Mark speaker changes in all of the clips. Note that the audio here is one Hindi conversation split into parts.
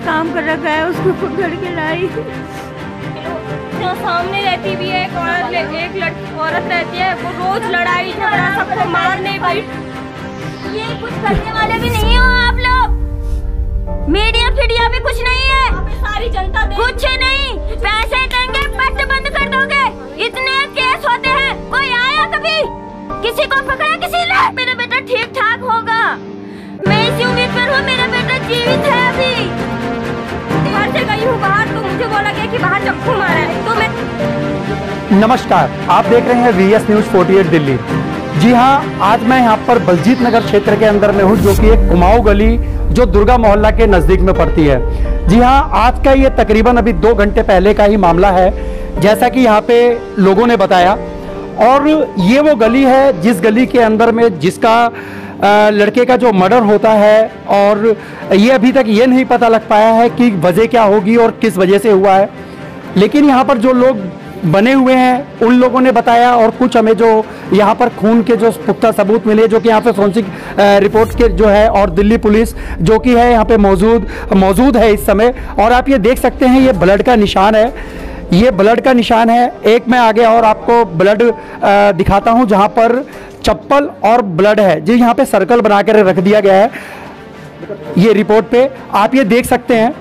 Speaker 1: काम कर रखा है, उसको पकड़ के लाई।
Speaker 2: जो सामने रहती भी है एक औरत रहती है, वो रोज लड़ाई झगड़ा सबको मारने बैठ। ये कुछ करने वाले भी नहीं हो आप लोग, मीडिया फीडिया भी कुछ नहीं है, सारी जनता कुछ नहीं, पैसे देंगे पट बंद कर दोगे। इतने केस होते हैं, कोई आया कभी? किसी को पकड़ा किसी ने? मेरा बेटा ठीक ठाक होगा, मैं इसी उम्मीद पर हूँ, मेरा बेटा जीवित है अभी। घर से गई हूँ बाहर तो मुझे बोला गया कि बाहर चप्पू मारा है, तो मैं।
Speaker 3: नमस्कार, आप देख रहे हैं VS News 48 दिल्ली। जी हाँ, आज मैं यहाँ पर बलजीत नगर क्षेत्र के अंदर में हूँ, जो कि एक कुमाऊं गली जो दुर्गा मोहल्ला के नज़दीक में पड़ती है। जी हाँ, आज का ये तकरीबन अभी 2 घंटे पहले का ही मामला है, जैसा कि यहाँ पे लोगों ने बताया। और ये वो गली है जिस गली के अंदर में जिसका लड़के का जो मर्डर होता है, और ये अभी तक ये नहीं पता लग पाया है कि वजह क्या होगी और किस वजह से हुआ है। लेकिन यहाँ पर जो लोग बने हुए हैं उन लोगों ने बताया, और कुछ हमें जो यहाँ पर खून के जो पुख्ता सबूत मिले, जो कि यहाँ पे फोरेंसिक रिपोर्ट के जो है, और दिल्ली पुलिस जो कि है यहाँ पे मौजूद है इस समय। और आप ये देख सकते हैं, ये ब्लड का निशान है, ये ब्लड का निशान है। एक मैं आगे और आपको ब्लड दिखाता हूँ, जहाँ पर चप्पल और ब्लड है, जो यहाँ पे सर्कल बना कर रख दिया गया है ये रिपोर्ट पे। आप ये देख सकते हैं,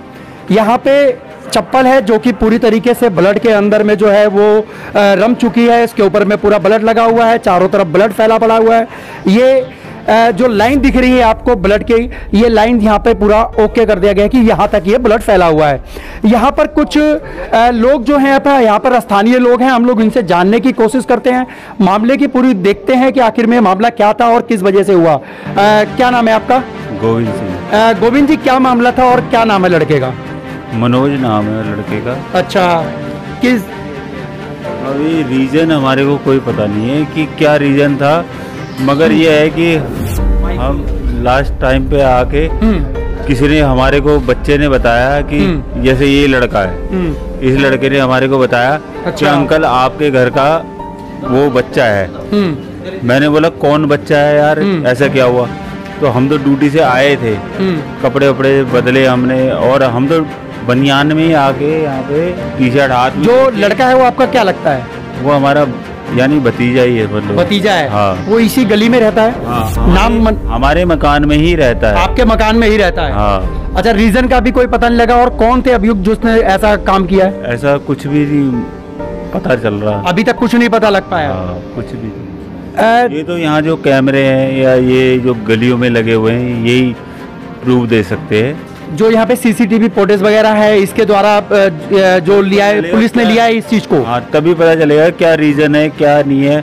Speaker 3: यहाँ पे चप्पल है जो कि पूरी तरीके से ब्लड के अंदर में जो है वो रम चुकी है। इसके ऊपर में पूरा ब्लड लगा हुआ है, चारों तरफ ब्लड फैला पड़ा हुआ है। ये जो लाइन दिख रही है आपको ब्लड की, ये लाइन यहाँ पे पूरा ओके कर दिया गया है कि यहाँ तक ये ब्लड फैला हुआ है। यहाँ पर कुछ लोग जो हैं यहाँ पर स्थानीय लोग हैं, हम लोग इनसे जानने की कोशिश करते हैं, मामले की पूरी देखते हैं कि आखिर में मामला क्या था और किस वजह से हुआ। क्या नाम है आपका?
Speaker 4: गोविंद सिंह।
Speaker 3: गोविंद जी, क्या मामला था और क्या नाम है लड़के का?
Speaker 4: मनोज नाम है लड़के का।
Speaker 3: अच्छा, किस
Speaker 4: अभी रीजन हमारे को कोई पता नहीं है कि क्या रीजन था, मगर ये है कि हम लास्ट टाइम पे आके किसी ने हमारे को, बच्चे ने बताया कि जैसे ये लड़का है, इस लड़के ने हमारे को बताया कि अंकल आपके घर का वो बच्चा है। मैंने बोला कौन बच्चा है यार, ऐसा क्या हुआ? तो हम तो ड्यूटी से आए थे, कपड़े वपड़े बदले हमने, और हम तो बनियान में ही आके यहाँ पे टी-शर्ट हाथ में।
Speaker 3: जो लड़का है वो आपका क्या लगता है?
Speaker 4: वो हमारा यानी भतीजा ही है, मतलब
Speaker 3: भतीजा है।
Speaker 4: हाँ।
Speaker 3: वो इसी गली में रहता है?
Speaker 4: हाँ,
Speaker 3: नाम
Speaker 4: हमारे मकान में ही रहता है।
Speaker 3: आपके मकान में ही रहता है?
Speaker 4: हाँ।
Speaker 3: अच्छा, रीजन का भी कोई पता नहीं लगा? और कौन थे अभियुक्त जिसने ऐसा काम किया है?
Speaker 4: ऐसा कुछ भी नहीं पता चल रहा,
Speaker 3: अभी तक कुछ नहीं पता लग पाया।
Speaker 4: हाँ, कुछ भी। ये तो यहाँ जो कैमरे हैं या ये जो गलियों में लगे हुए हैं, यही प्रूफ दे सकते हैं।
Speaker 3: जो यहाँ पे CCTV फुटेज वगैरह है, इसके द्वारा जो लिया है पुलिस ने लिया है इस चीज को,
Speaker 4: हाँ, तभी पता चलेगा क्या रीजन है क्या नहीं है।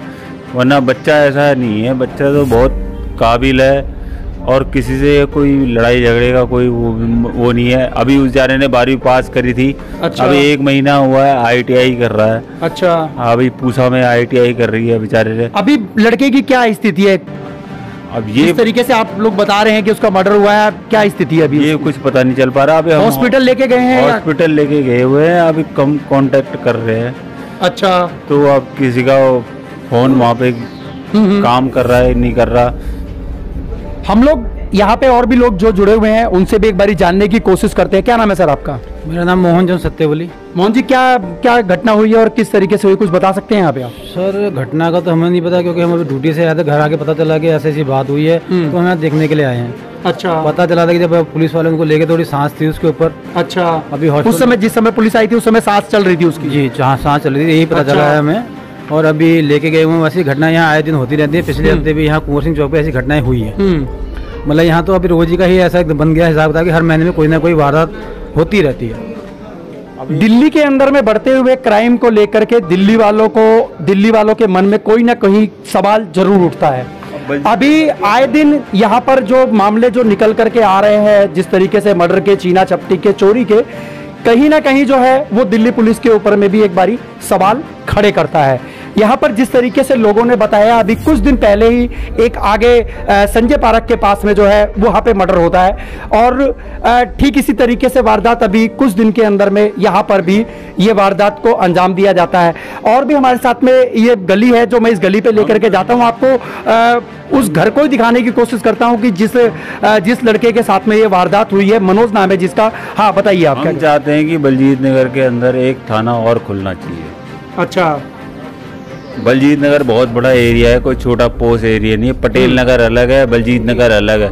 Speaker 4: वरना बच्चा ऐसा नहीं है, बच्चा तो बहुत काबिल है, और किसी से कोई लड़ाई झगड़े का कोई वो नहीं है। अभी उस जाने ने 12वीं पास करी थी।
Speaker 3: अच्छा।
Speaker 4: अभी 1 महीना हुआ है, ITI कर रहा है।
Speaker 3: अच्छा।
Speaker 4: अभी पूसा में ITI कर रही है बेचारे ने।
Speaker 3: अभी लड़के की क्या स्थिति है?
Speaker 4: अब ये
Speaker 3: इस तरीके से आप लोग बता रहे हैं कि उसका मर्डर हुआ है, क्या स्थिति है अभी?
Speaker 4: ये कुछ पता नहीं चल पा रहा। अभी हम
Speaker 3: हॉस्पिटल लेके गए हैं?
Speaker 4: हॉस्पिटल लेके गए हुए हैं, अभी कम कांटेक्ट कर रहे हैं।
Speaker 3: अच्छा।
Speaker 4: तो अब किसी का फोन वहाँ पे काम कर रहा है नहीं कर रहा।
Speaker 3: हम लोग यहाँ पे और भी लोग जो जुड़े हुए हैं उनसे भी एक बारी जानने की कोशिश करते हैं। क्या नाम है सर आपका?
Speaker 5: मेरा नाम मोहन चंद सत्यवली।
Speaker 3: मोहन जी, क्या घटना हुई है और किस तरीके से हुई, कुछ बता सकते हैं यहाँ पे आप?
Speaker 5: सर, घटना का तो हमें नहीं पता, क्योंकि हम अभी ड्यूटी से आए थे, घर आके पता चला कि ऐसी ऐसी बात हुई है, तो हम यहाँ देखने के लिए आए हैं।
Speaker 3: अच्छा।
Speaker 5: पता चला था कि जब पुलिस वाले उनको लेके, थोड़ी सांस थी उसके ऊपर।
Speaker 3: अच्छा।
Speaker 5: अभी
Speaker 3: उस समय जिस समय पुलिस आई थी उस समय सांस चल रही थी उसकी?
Speaker 5: जी, जहाँ सांस चल रही थी, यही पता चला है हमें। और अभी लेके गए हुए, वैसी घटना यहाँ आए दिन होती रहती है। पिछले हफ्ते भी यहाँ कुंवर सिंह चौक पे ऐसी घटनाएं हुई है। मतलब यहाँ तो अभी रोजी का ही ऐसा बन गया हिसाब था कि हर महीने में कोई ना कोई वारदात होती रहती है।
Speaker 3: दिल्ली के अंदर में बढ़ते हुए क्राइम को लेकर के दिल्ली वालों के मन में कोई ना कोई सवाल जरूर उठता है। अभी आए दिन यहाँ पर जो मामले जो निकल करके आ रहे हैं, जिस तरीके से मर्डर के, चीना चपटी के, चोरी के, कहीं ना कहीं जो है वो दिल्ली पुलिस के ऊपर में भी एक बारी सवाल खड़े करता है। यहाँ पर जिस तरीके से लोगों ने बताया, अभी कुछ दिन पहले ही एक आगे संजय पार्क के पास में जो है वहाँ पे मर्डर होता है और ठीक इसी तरीके से वारदात अभी कुछ दिन के अंदर में यहाँ पर भी ये वारदात को अंजाम दिया जाता है। और भी हमारे साथ में ये गली है जो मैं इस गली पे लेकर के जाता हूँ, आपको उस घर को ही दिखाने की कोशिश करता हूँ कि जिस लड़के के साथ में ये वारदात हुई है, मनोज नाम है जिसका। हाँ बताइए आप।
Speaker 4: हम चाहते हैं कि बलजीत नगर के अंदर एक थाना और खुलना चाहिए।
Speaker 3: अच्छा,
Speaker 4: बलजीत नगर बहुत बड़ा एरिया है, कोई छोटा पोस्ट एरिया नहीं है। पटेल नगर अलग है, बलजीत नगर अलग है।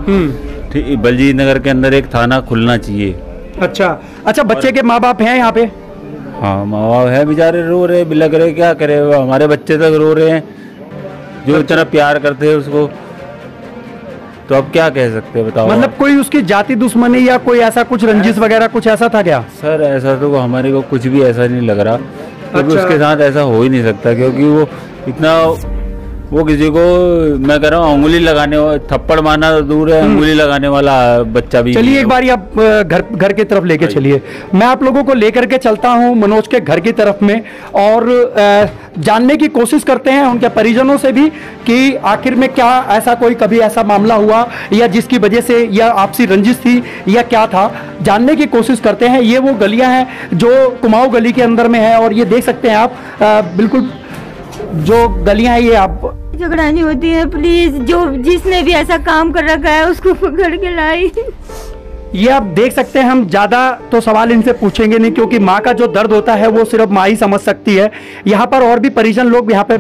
Speaker 4: ठीक, बलजीत नगर के अंदर एक थाना खुलना चाहिए।
Speaker 3: अच्छा, बच्चे के माँ बाप हैं यहाँ पे?
Speaker 4: हाँ, माँ बाप है, बेचारे रो रहे, बिलक रहे, क्या करे, हमारे बच्चे तक रो रहे हैं जो इतना प्यार करते हैं उसको, तो अब क्या कह सकते हैं बताओ।
Speaker 3: मतलब कोई उसकी जाति दुश्मनी या कोई ऐसा कुछ रंजिश वगैरह कुछ ऐसा था क्या?
Speaker 4: सर ऐसा तो हमारे को कुछ भी ऐसा नहीं लग रहा, क्योंकि उसके साथ ऐसा हो ही नहीं सकता, क्योंकि वो इतना, वो किसी को, मैं कह रहा हूँ, उंगली लगाने, थप्पड़ मारना तो दूर है, उंगली लगाने वाला बच्चा भी।
Speaker 3: चलिए एक बार आप घर की तरफ लेके चलिए, मैं आप लोगों को लेकर के चलता हूँ मनोज के घर की तरफ में और जानने की कोशिश करते हैं उनके परिजनों से भी कि आखिर में क्या ऐसा कोई कभी ऐसा मामला हुआ या जिसकी वजह से या आपसी रंजिश थी या क्या था, जानने की कोशिश करते हैं। ये वो गलियां हैं जो कुमाऊं गली के अंदर में है और ये देख सकते हैं आप, बिल्कुल जो गलियां हैं ये आप।
Speaker 1: झगड़ा नहीं होती है, प्लीज जो जिसने भी ऐसा काम कर रखा है उसको पकड़ के लाई।
Speaker 3: ये आप देख सकते हैं, हम ज़्यादा तो सवाल इनसे पूछेंगे नहीं क्योंकि माँ का जो दर्द होता है वो सिर्फ माँ ही समझ सकती है। यहाँ पर और भी परिजन लोग यहाँ पे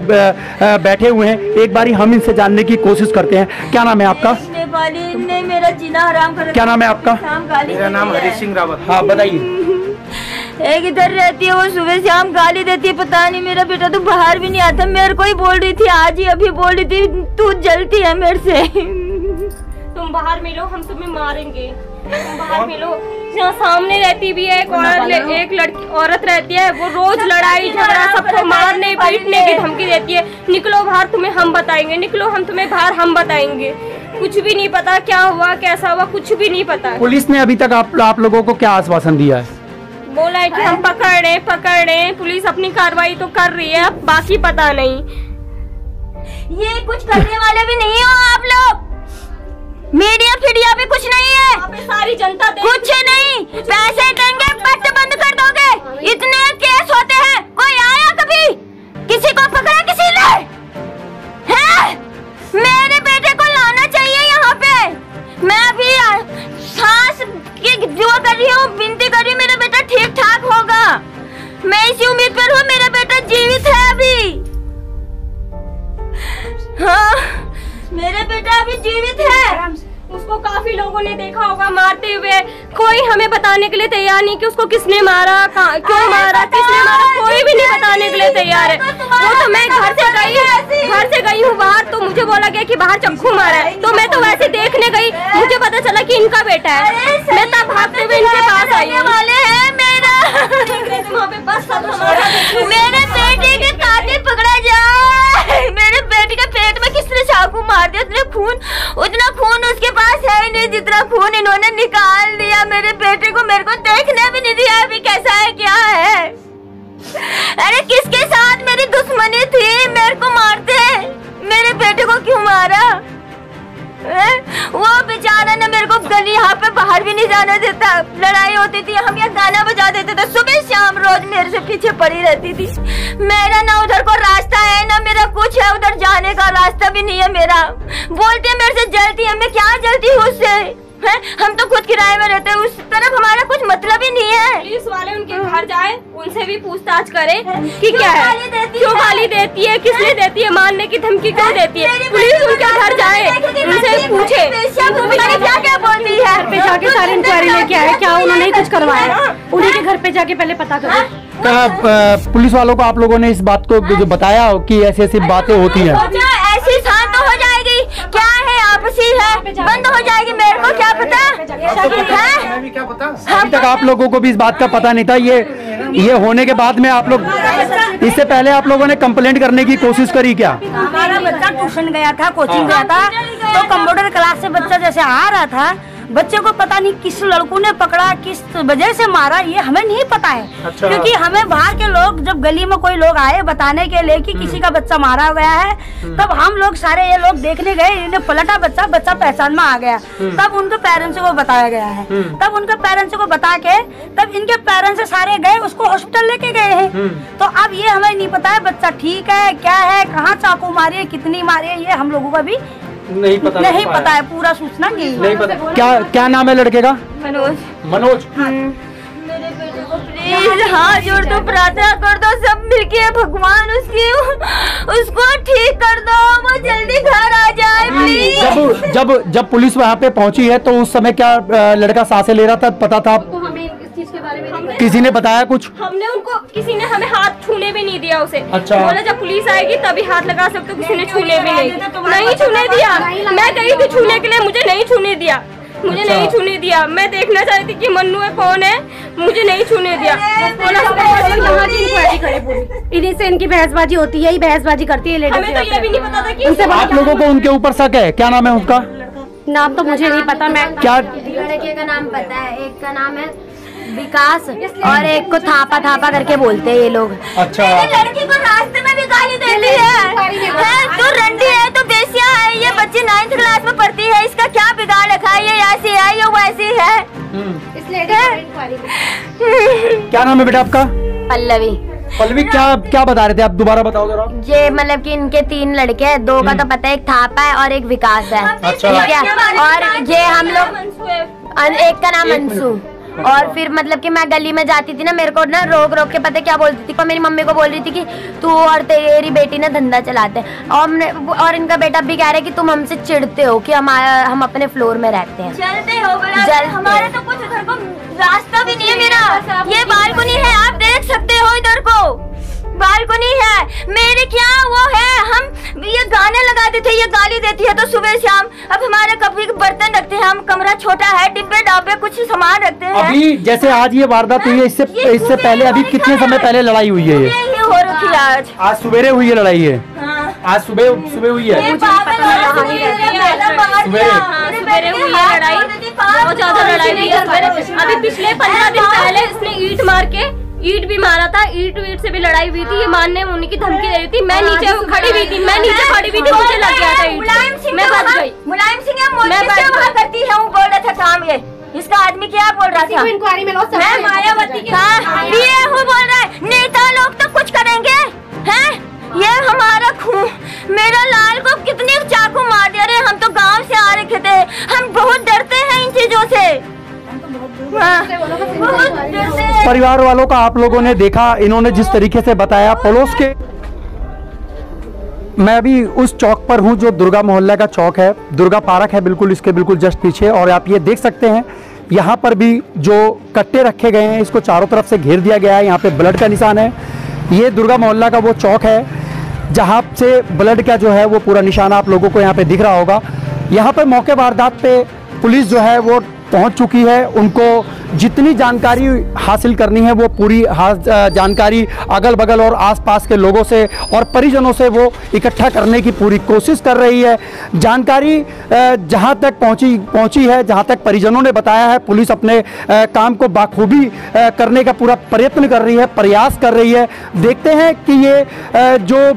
Speaker 3: बैठे हुए हैं, एक बारी हम इनसे जानने की कोशिश करते हैं। क्या नाम है आपका?
Speaker 2: ने मेरा जीना हराम कर।
Speaker 3: क्या नाम है आपका?
Speaker 5: मेरा नाम हरीश सिंह रावत।
Speaker 3: हाँ बताइए।
Speaker 2: एक इधर रहती है, वो सुबह शाम गाली देती है, पता नहीं मेरा बेटा तो बाहर भी नहीं आता। मेरे को ही बोल रही थी, आज ही अभी बोल रही थी तू जलती है मेरे से। तुम बाहर मिलो, हम तुम्हें मारेंगे, तुम बाहर मिलो। यहाँ सामने रहती भी है एक लड़की औरत रहती है, वो रोज लड़ाई झगड़ा, सबको मारने पीटने की धमकी देती है। निकलो बाहर, तुम्हें हम बताएंगे, निकलो हम तुम्हें बाहर हम बताएंगे। कुछ भी नहीं पता क्या हुआ कैसा हुआ, कुछ भी नहीं पता।
Speaker 3: पुलिस ने अभी तक आप लोगों को क्या आश्वासन दिया है?
Speaker 2: बोला है कि हम पकड़ रहे हैं, पुलिस अपनी कार्रवाई तो कर रही है, अब बाकी पता नहीं। ये कुछ करने वाले भी नहीं हो आप लोग, मीडिया फीडिया भी कुछ नहीं है, सारी जनता कुछ नहीं, पैसे देंगे पट बंद कर दोगे। इतने केस होते हैं, कोई आया कभी किसी को पकड़ा किसी ने है? मेरे बेटे को लाना चाहिए यहाँ पे। मैं अभी सांस की दुआ कर रही हूँ, विनती कर रही हूँ, मेरा बेटा ठीक ठाक होगा। मैं इसी उम्मीद पर हूँ, मेरा बेटा जीवित है अभी। हाँ, मेरा बेटा अभी जीवित है। उसको काफी लोगों ने देखा होगा मारते हुए, कोई हमें बताने के लिए तैयार नहीं कि उसको किसने मारा, क्यों मारा, किसने मारा, कोई भी नहीं बताने के लिए तैयार है। वो तो मैं घर से गई हूँ बाहर, तो मुझे बोला गया कि बाहर चक्कू मारा है, तो मैं तो वैसे देखने गई, मुझे पता चला कि इनका बेटा है। मैं तब भागते हुए इनके पास आई हूँ। मेरे बेटे के कातिल पकड़ा जाए। मेरे बेटे के पेट में किसने चाकू मार दिया, उतना खून उसके पास है ही नहीं जितना खून इन्होंने निकाल दिया। मेरे बेटे को मेरे को देखने भी नहीं दिया अभी कैसा है क्या है। अरे किसके साथ मेरी दुश्मनी थी, मेरे को मारते, मेरे बेटे को क्यों मारा? वो बेचारा ने मेरे को गली यहाँ पे बाहर भी नहीं जाने देता। लड़ाई होती थी, हम यहाँ गाना बजा देते थे, सुबह शाम रोज मेरे से पीछे पड़ी रहती थी। मेरा ना उधर को रास्ता है ना मेरा कुछ है, उधर जाने का रास्ता भी नहीं है मेरा। बोलते हैं मेरे से जलती है, मैं क्या जलती हूँ उससे? हम तो खुद किराए में रहते हैं, उस तरफ हमारा कुछ मतलब ही नहीं है। पुलिस वाले उनके घर जाए, उनसे भी पूछताछ करे कि क्या है, क्यों गाली देती है, किसने देती है, मारने की धमकी क्यों देती है। पुलिस उनके घर जाए, उनसे पूछे क्या क्या बोलती है।
Speaker 1: घर पे जाके सारी इंक्वायरी लेके आए, क्या उन्होंने ही कुछ करवाया? उन्हीं के घर पे जाके पहले पता करो।
Speaker 3: पुलिस वालों को आप लोगों ने इस बात को जो बताया कि ऐसी ऐसी बातें होती हैं,
Speaker 2: ऐसी शांत हो जाएगी, क्या है आपसी है, बंद हो जाएगी, मेरे को क्या पता है?
Speaker 3: अभी तक आप लोगों को भी इस बात का पता नहीं था। ये होने के बाद में आप लोग, इससे पहले आप लोगों ने कंप्लेंट करने की कोशिश करी क्या?
Speaker 1: हमारा बच्चा ट्यूशन गया था, कोचिंग गया था, तो कंप्यूटर क्लास से बच्चा जैसे आ रहा था,
Speaker 6: बच्चे को पता नहीं किस लड़कों ने पकड़ा, किस वजह से मारा, ये हमें नहीं पता है।
Speaker 3: अच्छा।
Speaker 6: क्योंकि हमें बाहर के लोग, जब गली में कोई लोग आए बताने के लिए कि किसी का बच्चा मारा गया है, तब हम लोग सारे ये लोग देखने गए, इन्हें पलटा बच्चा पहचान में आ गया। तब उनके पेरेंट्स को बताया गया है, तब उनके पेरेंट्स को बता के तब इनके पेरेंट्स सारे गए, उसको हॉस्पिटल लेके गए हैं। तो अब ये हमें नहीं पता है बच्चा ठीक है क्या है, कहाँ चाकू मारी है, कितनी मारी है, ये हम लोगों का भी नहीं पता है, पूरा सूचना नहीं पता।
Speaker 3: क्या नाम है लड़के का? मनोज।
Speaker 2: मेरे बेटे को प्लीज हाथ जोड़ दो, प्रार्थना कर दो सब मिलके, भगवान उसको ठीक कर दो, वो जल्दी घर आ जाए प्लीज।
Speaker 3: जब पुलिस वहाँ पे पहुँची है तो उस समय क्या लड़का सांसें ले रहा था, पता था? किसी ने बताया कुछ?
Speaker 2: किसी ने हमें हाथ छूने भी नहीं दिया उसे।
Speaker 3: अच्छा।
Speaker 2: बोला जब पुलिस आएगी तभी हाथ लगा सकते हो, किसी ने छूने भी नहीं छूने दिया। मैं गई थी छूने के लिए, मुझे नहीं छूने दिया, नहीं छूने दिया। मैं देखना चाहती थी कि मन्नू है कौन है, मुझे नहीं छूने दिया।
Speaker 1: इन्हीं से इनकी बहसबाजी होती है, बहसबाजी करती है लेडीज।
Speaker 2: हमें तो ये भी नहीं पता था कि
Speaker 3: आप लोगों को उनके ऊपर शक है। क्या नाम है उसका?
Speaker 1: नाम तो मुझे नहीं पता। मैं
Speaker 3: क्या
Speaker 7: लड़के का नाम पता है, एक का नाम है विकास और एक को थापा करके बोलते हैं ये लोग।
Speaker 3: अच्छा।
Speaker 2: लड़की को रास्ते में भी गाली देती है, तो रंडी है तो बेसिया है, ये बच्ची 9th क्लास में पढ़ती है, इसका क्या बिगाड़ रखा है, ये ऐसी है ये वैसी है।
Speaker 3: क्या नाम है बेटा आपका?
Speaker 7: पल्लवी।
Speaker 3: क्या बता रहे थे आप, दोबारा बताओ जरा।
Speaker 7: ये मतलब कि इनके 3 लड़के हैं, 2 का तो पता है, एक थापा है और एक विकास है।
Speaker 3: अच्छा।
Speaker 7: ठीक है, और ये हम लोग, एक का नाम अंशु। और फिर मतलब कि मैं गली में जाती थी ना, मेरे को ना रोक के पता क्या बोलती थी, पर मेरी मम्मी को बोल रही थी कि तू और तेरी बेटी ना धंधा चलाते हैं, और इनका बेटा भी कह रहा है कि तुम हमसे चिढ़ते हो कि हम अपने फ्लोर में रहते हैं।
Speaker 2: चलते हो हमारे तो कुछ इधर को रास्ता भी नहीं है। मेरा ये बालकनी है, आप देख सकते हो, इधर को बालकनी है मेरे, क्या वो है, हम ये गाने लगाते थे, ये गाली देती है तो सुबह शाम। अब हमारे कभी बर्तन रखते हैं, हम कमरा छोटा है, डिब्बे डाब्बे कुछ सामान रखते हैं।
Speaker 3: अभी जैसे आज ये वारदात हुई है, इससे पहले अभी कितने समय पहले लड़ाई हुई है?
Speaker 2: ये हो रखी है
Speaker 3: आज सवेरे हुई है लड़ाई है।
Speaker 2: हाँ।
Speaker 3: आज सुबह हुई है।
Speaker 2: सवेरे हुई है लड़ाई, बहुत ज्यादा लड़ाई हुई है। अभी पिछले 15 दिन पहले इसने ईंट भी मारा था, ईंट से भी लड़ाई हुई थी। ये मारने मुन्नी की धमकी दे रही थी। मैं नीचे खड़ी हुई थी, मुझे लग गया था ईंट, मैं बच गई। मुलायम सिंह वहाँ करती है, वो बोल रहा था काम, ये इसका आदमी क्या बोल रहा था, मैं मायावती ये हूँ बोल रहा है, नेता लोग तो कुछ करेंगे हैं, ये हमारा खून, मेरा लाल को कितने चाकू मार दिया रे। हम तो गांव से आ रखे थे, हम बहुत डरते हैं इन चीजों से।
Speaker 3: परिवार वालों का आप लोगों ने देखा, इन्होंने जिस तरीके से बताया। पड़ोस के मैं अभी उस चौक पर हूं जो दुर्गा मोहल्ला का चौक है, दुर्गा पार्क है बिल्कुल इसके बिल्कुल जस्ट पीछे। और आप ये देख सकते हैं यहाँ पर भी जो कट्टे रखे गए हैं, इसको चारों तरफ से घेर दिया गया है। यहाँ पे ब्लड का निशान है। ये दुर्गा मोहल्ला का वो चौक है जहाँ से ब्लड का जो है वो पूरा निशान आप लोगों को यहाँ पे दिख रहा होगा। यहाँ पर मौके वारदात पे पुलिस जो है वो पहुंच चुकी है। उनको जितनी जानकारी हासिल करनी है वो पूरी जानकारी अगल बगल और आसपास के लोगों से और परिजनों से वो इकट्ठा करने की पूरी कोशिश कर रही है। जानकारी जहां तक पहुंची है, जहां तक परिजनों ने बताया है, पुलिस अपने काम को बाखूबी करने का पूरा प्रयत्न कर रही है, प्रयास कर रही है। देखते हैं कि ये जो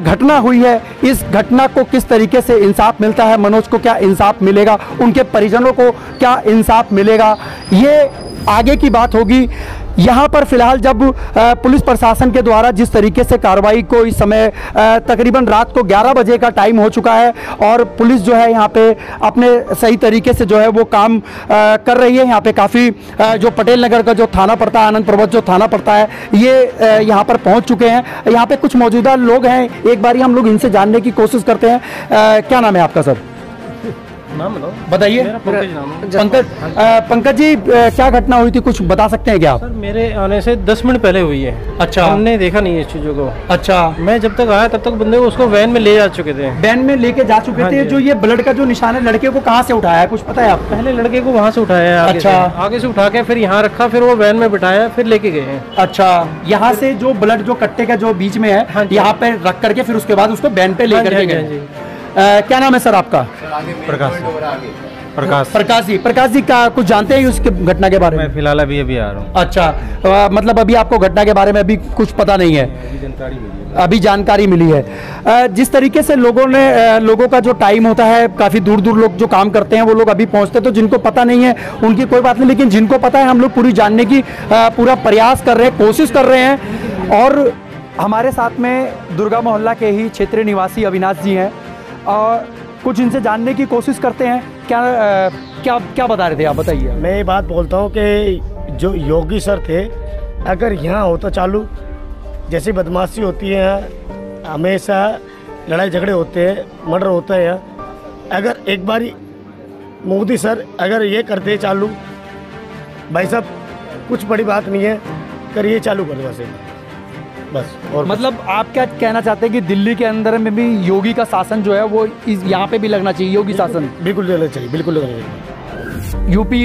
Speaker 3: घटना हुई है, इस घटना को किस तरीके से इंसाफ मिलता है, मनोज को क्या इंसाफ मिलेगा, उनके परिजनों को क्या इंसाफ मिलेगा, ये आगे की बात होगी। यहाँ पर फिलहाल जब पुलिस प्रशासन के द्वारा जिस तरीके से कार्रवाई को इस समय तकरीबन रात को 11 बजे का टाइम हो चुका है और पुलिस जो है यहाँ पे अपने सही तरीके से जो है वो काम कर रही है। यहाँ पे काफ़ी जो पटेल नगर का जो थाना पड़ता है, आनंद पर्वत जो थाना पड़ता है, ये यहाँ पर पहुँच चुके हैं। यहाँ पे कुछ मौजूदा लोग हैं, एक बारी हम लोग इनसे जानने की कोशिश करते हैं। क्या नाम है आपका सर?
Speaker 5: नाम
Speaker 3: बताइए। पंकज जी, क्या घटना हुई थी, कुछ बता सकते हैं क्या आप?
Speaker 5: सर मेरे आने से 10 मिनट पहले हुई है। अच्छा। हमने देखा नहीं है इस चीजों को। अच्छा। मैं जब तक आया तब तक बंदे को उसको वैन में ले जा चुके थे।
Speaker 3: वैन में लेके जा चुके थे। जो ये ब्लड का जो निशान है, लड़के को कहाँ से उठाया है, कुछ पता है आप?
Speaker 5: पहले लड़के को वहाँ से उठाया है। अच्छा। आगे से उठा के फिर यहाँ रखा, फिर वो वैन में बिठाया, फिर लेके गए हैं।
Speaker 3: अच्छा। यहाँ से जो ब्लड जो कट्टे का जो बीच में है, यहाँ पे रख करके फिर उसके बाद उसको वैन पे लेकर के गए। क्या नाम है सर आपका? प्रकाश जी का कुछ जानते हैं उस घटना के बारे में?
Speaker 5: मैं फिलहाल अभी आ रहा हूँ।
Speaker 3: अच्छा, मतलब अभी आपको घटना के बारे में अभी कुछ पता नहीं है? अभी जानकारी मिली है। जिस तरीके से लोगों का जो टाइम होता है, काफ़ी दूर दूर लोग जो काम करते हैं वो लोग अभी पहुंचते हैं, तो जिनको पता नहीं है उनकी कोई बात नहीं, लेकिन जिनको पता है हम लोग पूरी जानने की पूरा प्रयास कर रहे हैं, कोशिश कर रहे हैं। और हमारे साथ में दुर्गा मोहल्ला के ही क्षेत्रीय निवासी अविनाश जी हैं और कुछ इनसे जानने की कोशिश करते हैं। क्या बता रहे थे आप, बताइए।
Speaker 8: मैं ये बात बोलता हूँ कि जो योगी सर थे, अगर यहाँ होता चालू, जैसे बदमाशी होती है, हमेशा लड़ाई झगड़े होते हैं, मर्डर होता है, अगर एक बारी मोदी सर अगर ये करते चालू, भाई साहब कुछ बड़ी बात नहीं है, करिए चालू कर दो बस। और
Speaker 3: मतलब आप क्या कहना चाहते हैं कि दिल्ली के अंदर में भी योगी का शासन जो है वो यहाँ पे भी लगना चाहिए? योगी शासन
Speaker 8: बिल्कुल लगना चाहिए, बिल्कुल लगना चाहिए।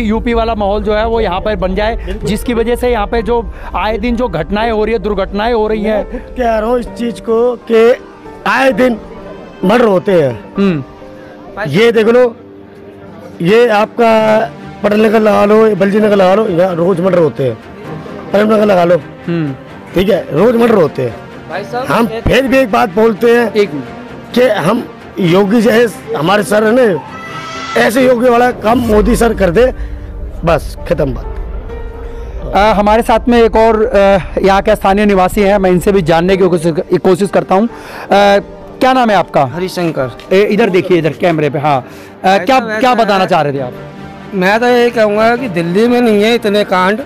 Speaker 3: यूपी वाला माहौल जो है वो यहाँ पर बन जाए, जिसकी वजह से यहाँ पे जो आए दिन जो घटनाएं हो रही है, दुर्घटनाएं हो रही है।
Speaker 8: कह रहा हूँ इस चीज को कि आए दिन मर्डर होते हैं। ये देख लो, ये आपका पटल नगर लगा लो, बलजी नगर लगा लो, यहाँ रोज मर्डर होते हैं। प्रेम नगर लगा लो, ठीक है, रोज मर्डर होते हैं। हम फिर भी एक बात बोलते हैं कि हम योगी जैसे हमारे सर है ना, ऐसे योगी वाला काम मोदी सर कर दे, बस खत्म बात।
Speaker 3: हमारे साथ में एक और यहाँ के स्थानीय निवासी हैं, मैं इनसे भी जानने की कोशिश करता हूँ। क्या नाम है आपका?
Speaker 9: हरिशंकर।
Speaker 3: इधर देखिए, इधर कैमरे पे। हाँ, क्या बताना चाह रहे थे आप?
Speaker 9: मैं तो ये कहूँगा कि दिल्ली में नहीं है इतने कांड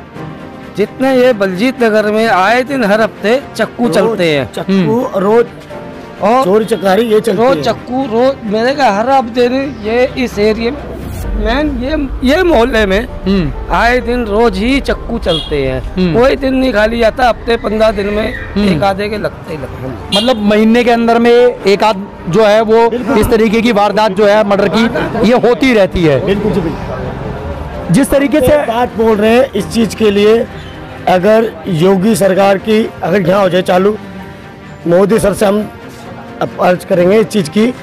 Speaker 9: जितने ये बलजीत नगर में आए दिन हर हफ्ते चक्कू चलते हैं।
Speaker 8: चक्कू रोज और चोरी चकारी ये चलती है।
Speaker 9: रोज चक्कू रोज, मेरे का हर हफ्ते ये इस एरिया में ये मोहल्ले में आए दिन रोज ही चक्कू चलते हैं। कोई दिन नहीं खाली जाता, हफ्ते 15 दिन में एक आधे के लगते।
Speaker 3: मतलब महीने के अंदर में एक आध जो है वो इस तरीके की वारदात जो है मर्डर की ये होती रहती है।
Speaker 8: बिल्कुल
Speaker 3: जिस तरीके से
Speaker 8: बात बोल रहे हैं इस चीज के लिए, अगर योगी सरकार की अगर यहाँ हो जाए चालू, मोदी सर से हम अर्ज करेंगे इस चीज की,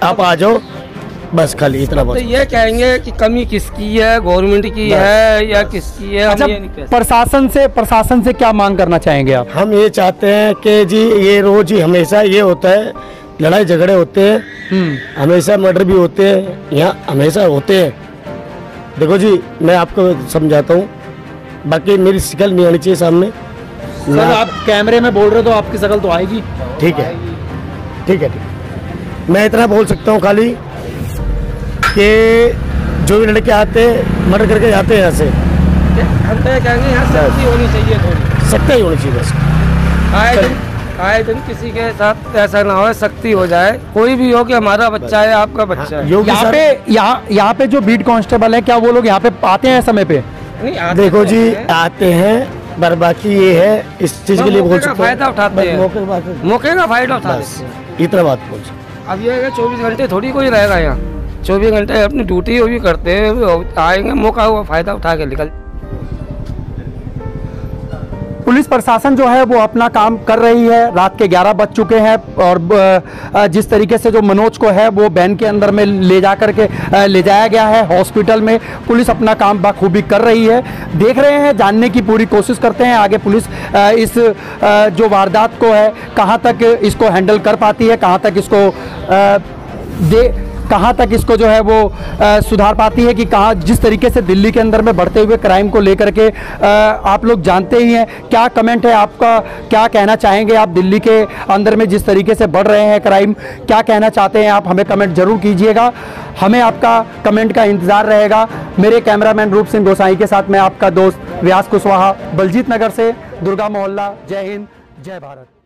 Speaker 8: आप आ जाओ, बस खाली इतना
Speaker 9: तो ये कहेंगे कि कमी किसकी है, गवर्नमेंट की है या किसकी है?
Speaker 3: अच्छा, प्रशासन से क्या मांग करना चाहेंगे आप?
Speaker 8: हम ये चाहते हैं कि जी ये रोज ही हमेशा ये होता है, लड़ाई झगड़े होते हैं, हमेशा मर्डर भी होते हैं, यहाँ हमेशा होते हैं। देखो जी, मैं आपको समझाता हूँ, बाकी मेरी शक्ल नहीं आनी चाहिए सामने।
Speaker 3: सर आप कैमरे में बोल रहे हो तो आपकी शक्ल तो आएगी।
Speaker 8: ठीक है, ठीक है, ठीक। मैं इतना बोल सकता हूँ खाली कि जो भी लड़के आते हैं मर्डर करके जाते हैं यहाँ से,
Speaker 9: हम तो कहेंगे यहाँ सख्ती होनी चाहिए, थोड़ी
Speaker 8: सख्ती होनी चाहिए बस।
Speaker 9: आए दिन किसी के साथ ऐसा ना हो, सख्ती हो जाए, कोई भी हो कि हमारा बच्चा है, आपका बच्चा है।
Speaker 3: यहाँ पे जो बीट कांस्टेबल है, क्या वो लोग यहाँ पे आते हैं समय पे?
Speaker 9: नहीं,
Speaker 8: देखो जी आते हैं, पर बाकी ये है इस चीज के लिए बोल सकते हैं,
Speaker 9: फायदा उठाते हैं, मौके का फायदा उठाते हैं,
Speaker 8: इतना बात बोल सकते।
Speaker 9: अब ये है 24 घंटे थोड़ी कोई रहेगा यहाँ, 24 घंटे अपनी ड्यूटी भी करते हैं, आएंगे मौका हुआ फायदा उठा के निकल।
Speaker 3: पुलिस प्रशासन जो है वो अपना काम कर रही है। रात के 11 बज चुके हैं और जिस तरीके से जो मनोज को है वो वैन के अंदर में ले जाया गया है हॉस्पिटल में। पुलिस अपना काम बखूबी कर रही है। देख रहे हैं, जानने की पूरी कोशिश करते हैं आगे पुलिस इस जो वारदात को है कहाँ तक इसको हैंडल कर पाती है, कहाँ तक इसको जो है वो सुधार पाती है, कि कहाँ जिस तरीके से दिल्ली के अंदर में बढ़ते हुए क्राइम को लेकर के आप लोग जानते ही हैं। क्या कमेंट है आपका, क्या कहना चाहेंगे आप दिल्ली के अंदर में जिस तरीके से बढ़ रहे हैं क्राइम, क्या कहना चाहते हैं आप? हमें कमेंट जरूर कीजिएगा, हमें आपका कमेंट का इंतज़ार रहेगा। मेरे कैमरामैन रूप सिंह गोसाई के साथ मैं आपका दोस्त व्यास कुशवाहा, बलजीत नगर से, दुर्गा मोहल्ला। जय हिंद, जय भारत।